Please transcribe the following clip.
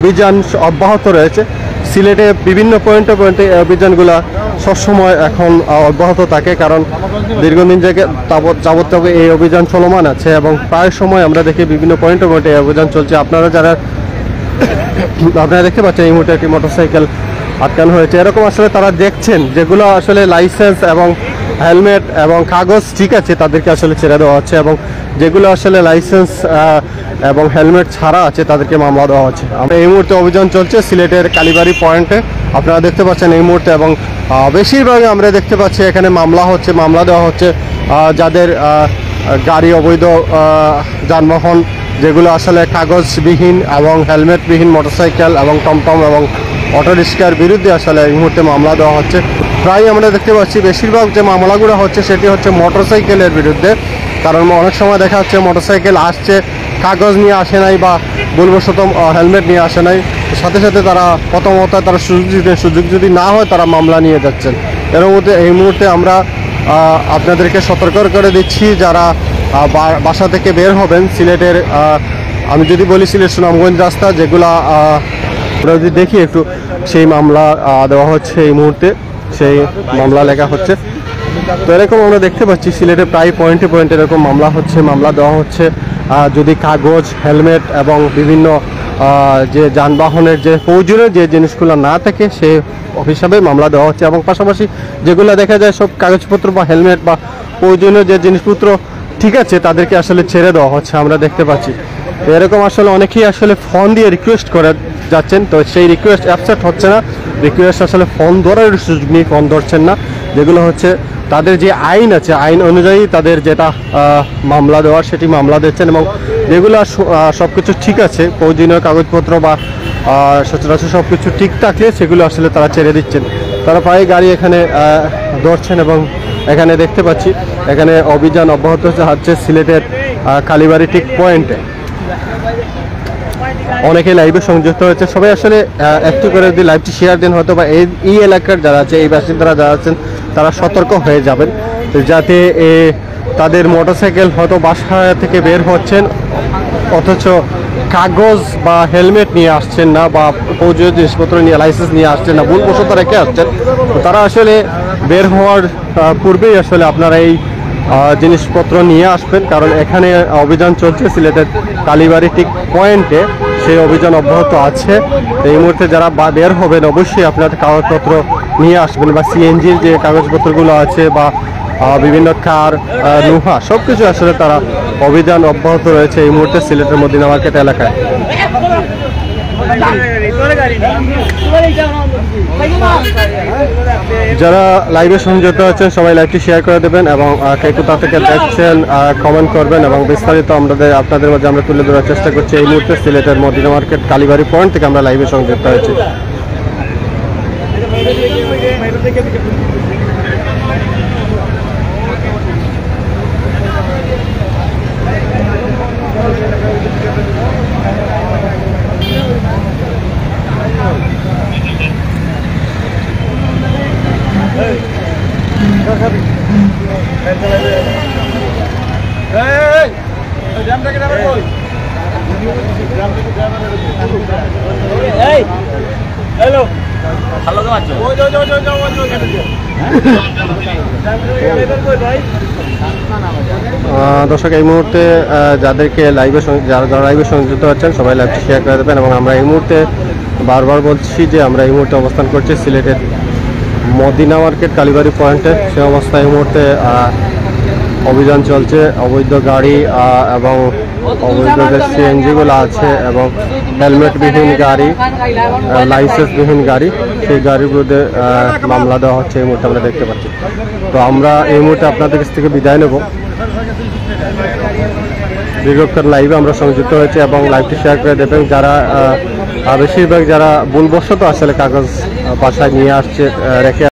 অভিযান অব্যাহত রয়েছে সিলেটে বিভিন্ন পয়েন্টে পয়েন্টে এই অভিযানগুলো সবসময় এখন অব্যাহত থাকে, কারণ দীর্ঘদিন থেকে যাবতীয় এই অভিযান চলমান আছে এবং প্রায় সময় আমরা দেখি বিভিন্ন পয়েন্টে পয়েন্টে এই অভিযান চলছে। আপনারা দেখতে পাচ্ছেন এই মুহূর্তে একটি মোটরসাইকেল আটকানো হয়েছে। এরকম আসলে তারা দেখছেন যেগুলো আসলে লাইসেন্স এবং হেলমেট এবং কাগজ ঠিক আছে তাদেরকে আসলে ছেড়ে দেওয়া হচ্ছে, এবং যেগুলো আসলে লাইসেন্স এবং হেলমেট ছাড়া আছে তাদেরকে মামলা দেওয়া হচ্ছে। আমরা এই মুহূর্তে অভিযান চলছে সিলেটের কালীবাড়ি পয়েন্টে, আপনারা দেখতে পাচ্ছেন এই মুহূর্তে, এবং বেশিরভাগ আমরা দেখতে পাচ্ছি এখানে মামলা দেওয়া হচ্ছে যাদের গাড়ি অবৈধ যানবাহন যেগুলো আসলে কাগজবিহীন এবং হেলমেটবিহীন মোটরসাইকেল এবং টমটম এবং অটোরিক্সার বিরুদ্ধে আসলে এই মুহূর্তে মামলা দেওয়া হচ্ছে। প্রায় আমরা দেখতে পাচ্ছি বেশিরভাগ যে মামলাগুলো হচ্ছে সেটি হচ্ছে মোটরসাইকেলের বিরুদ্ধে, কারণ অনেক সময় দেখা যাচ্ছে মোটরসাইকেল আসছে কাগজ নিয়ে আসে নাই বা ভুলবশত হেলমেট নিয়ে আসে নাই, সাথে সাথে তারা প্রথমত তারা সুযোগ যদি না হয় তারা মামলা নিয়ে যাচ্ছেন। এর মধ্যে এই মুহূর্তে আমরা আপনাদেরকে সতর্ক করে দিচ্ছি যারা বাসা থেকে বের হবেন সিলেটের, আমি যদি বলি সিলেট সুনামগঞ্জ রাস্তা যেগুলা আমরা যদি দেখি একটু সেই মামলা দেওয়া হচ্ছে এই মুহূর্তে, সেই মামলা লেখা হচ্ছে। তো এরকম আমরা দেখতে পাচ্ছি সিলেটে প্রায় পয়েন্টে পয়েন্টে এরকম মামলা দেওয়া হচ্ছে। যদি কাগজ হেলমেট এবং বিভিন্ন যে যানবাহনের যে প্রয়োজনীয় যে জিনিসগুলো না থাকে সে হিসাবে মামলা দেওয়া হচ্ছে, এবং পাশাপাশি যেগুলো দেখা যায় সব কাগজপত্র বা হেলমেট বা প্রয়োজনীয় যে জিনিসপত্র ঠিক আছে তাদেরকে আসলে ছেড়ে দেওয়া হচ্ছে আমরা দেখতে পাচ্ছি। তো এরকম আসলে অনেকেই আসলে ফোন দিয়ে রিকোয়েস্ট করে যাচ্ছেন, তো সেই রিকোয়েস্ট অ্যাকসেপ্ট হচ্ছে না, রিকোয়েস্ট আসলে ফোন ধরার সুযোগ নিয়ে ফোন ধরছেন না, যেগুলো হচ্ছে তাদের যে আইন আছে আইন অনুযায়ী তাদের যেটা মামলা দেওয়ার সেটি মামলা দিচ্ছেন, এবং যেগুলো সব কিছু ঠিক আছে প্রয়োজনীয় কাগজপত্র বা সচরাচর সব কিছু ঠিক থাকলে সেগুলো আসলে তারা ছেড়ে দিচ্ছেন। তারা প্রায় গাড়ি এখানে ধরছেন, এবং এখানে দেখতে পাচ্ছি এখানে অভিযান অব্যাহত হচ্ছে সিলেটের কালীবাড়ি ঠিক পয়েন্টে। অনেকে লাইভে সংযুক্ত হয়েছে, সবাই আসলে একটু করে যদি লাইভটি শেয়ার দেন হয়তো বা এই এলাকার যারা আছে এই বাসিন্দারা যারা আছেন তারা সতর্ক হয়ে যাবেন, যাতে তাদের মোটরসাইকেল হয়তো বাসা থেকে বের হচ্ছেন অথচ কাগজ বা হেলমেট নিয়ে আসছেন না বা প্রয়োজনীয় জিনিসপত্র নিয়ে লাইসেন্স নিয়ে আসছেন না, ভুলবশত রেখে আসছেন, তারা আসলে বের হওয়ার পূর্বেই আসলে আপনারা এই জিনিসপত্র নিয়ে আসবেন, কারণ এখানে অভিযান চলছে সিলেটের কালীবাড়ি ঠিক পয়েন্টে, সেই অভিযান অব্যাহত আছে। এই মুহূর্তে যারা বের হবেন অবশ্যই আপনার কাগজপত্র নিয়ে আসবেন, বা সিএনজির যে কাগজপত্রগুলো আছে বা বিভিন্ন কার লোহা সব কিছু আসলে তারা অভিযান অব্যাহত রয়েছে এই মুহূর্তে সিলেটের মদিনা মার্কেট এলাকায়। যারা লাইভে সংযুক্ত আছেন সবাই লাইভটি শেয়ার করে দেবেন, এবং কে কোথা থেকে দেখছেন কমেন্ট করবেন, এবং বিস্তারিত আপনাদের মাঝে আমরা তুলে ধরার চেষ্টা করছি। এই মুহূর্তে সিলেটের মদিনা মার্কেট কালীবাড়ি পয়েন্ট থেকে আমরা লাইভে সংযুক্ত হয়েছি। দর্শক এই মুহূর্তে যাদেরকে যারা লাইভে সংযুক্ত হচ্ছেন সবাই লাইভটি শেয়ার করে দেবেন, এবং আমরা এই মুহূর্তে বারবার বলছি যে আমরা এই মুহূর্তে অবস্থান করছি সিলেটের মদিনা মার্কেট কালীবাড়ি পয়েন্টে। সে অবস্থায় এই মুহূর্তে অভিযান চলছে, অবৈধ গাড়ি এবং অবৈধ যে সিএনজিগুলো আছে এবং হেলমেটবিহীন গাড়ি লাইসেন্সবিহীন গাড়ি সেই গাড়ির বিরুদ্ধে মামলা দেওয়া হচ্ছে এই মুহূর্তে আমরা দেখতে পাচ্ছি। তো আমরা এই মুহূর্তে আপনাদের কাছ থেকে বিদায় নেব। দীর্ঘক্ষণ লাইভে আমরা সংযুক্ত হয়েছি, এবং লাইভটি শেয়ার করে দেবেন যারা বেশিরভাগ যারা ভুলবশত আসলে কাগজ বাসায় নিয়ে আসছে রেখে